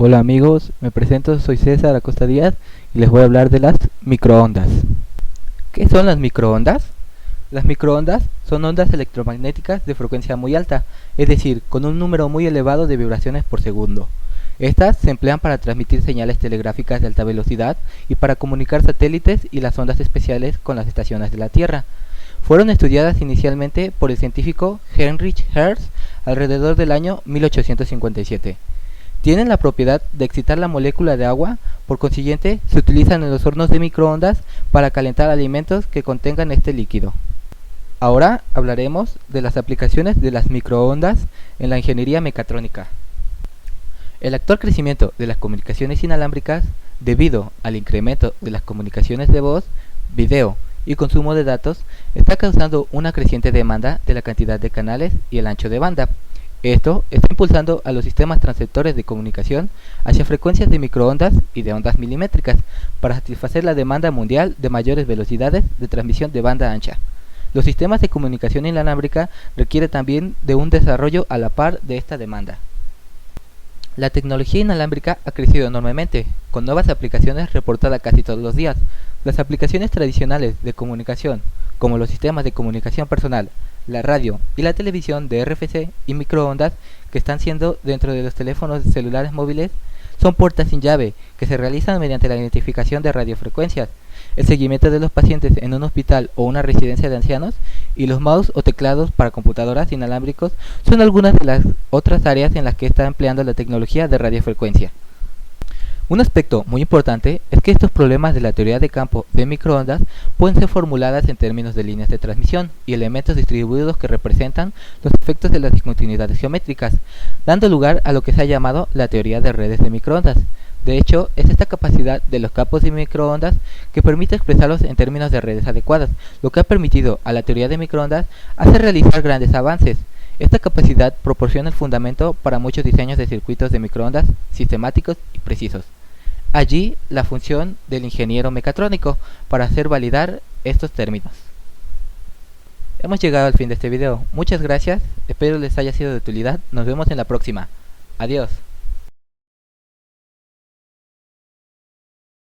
Hola amigos, me presento, soy César Acosta Díaz y les voy a hablar de las microondas. ¿Qué son las microondas? Las microondas son ondas electromagnéticas de frecuencia muy alta, es decir, con un número muy elevado de vibraciones por segundo. Estas se emplean para transmitir señales telegráficas de alta velocidad y para comunicar satélites y las ondas especiales con las estaciones de la Tierra. Fueron estudiadas inicialmente por el científico Heinrich Hertz alrededor del año 1857. Tienen la propiedad de excitar la molécula de agua, por consiguiente se utilizan en los hornos de microondas para calentar alimentos que contengan este líquido. Ahora hablaremos de las aplicaciones de las microondas en la ingeniería mecatrónica. El actual crecimiento de las comunicaciones inalámbricas, debido al incremento de las comunicaciones de voz, video y consumo de datos, está causando una creciente demanda de la cantidad de canales y el ancho de banda. Esto está impulsando a los sistemas transceptores de comunicación hacia frecuencias de microondas y de ondas milimétricas para satisfacer la demanda mundial de mayores velocidades de transmisión de banda ancha. Los sistemas de comunicación inalámbrica requieren también de un desarrollo a la par de esta demanda. La tecnología inalámbrica ha crecido enormemente, con nuevas aplicaciones reportadas casi todos los días. Las aplicaciones tradicionales de comunicación, como los sistemas de comunicación personal, la radio y la televisión de RFC y microondas que están siendo dentro de los teléfonos celulares móviles, son puertas sin llave que se realizan mediante la identificación de radiofrecuencias, el seguimiento de los pacientes en un hospital o una residencia de ancianos, y los mouse o teclados para computadoras inalámbricos son algunas de las otras áreas en las que está empleando la tecnología de radiofrecuencia. Un aspecto muy importante es que estos problemas de la teoría de campo de microondas pueden ser formuladas en términos de líneas de transmisión y elementos distribuidos que representan los efectos de las discontinuidades geométricas, dando lugar a lo que se ha llamado la teoría de redes de microondas. De hecho, es esta capacidad de los campos de microondas que permite expresarlos en términos de redes adecuadas, lo que ha permitido a la teoría de microondas hacer realizar grandes avances. Esta capacidad proporciona el fundamento para muchos diseños de circuitos de microondas sistemáticos y precisos. Allí la función del ingeniero mecatrónico para hacer validar estos términos. Hemos llegado al fin de este video. Muchas gracias, espero les haya sido de utilidad. Nos vemos en la próxima. Adiós.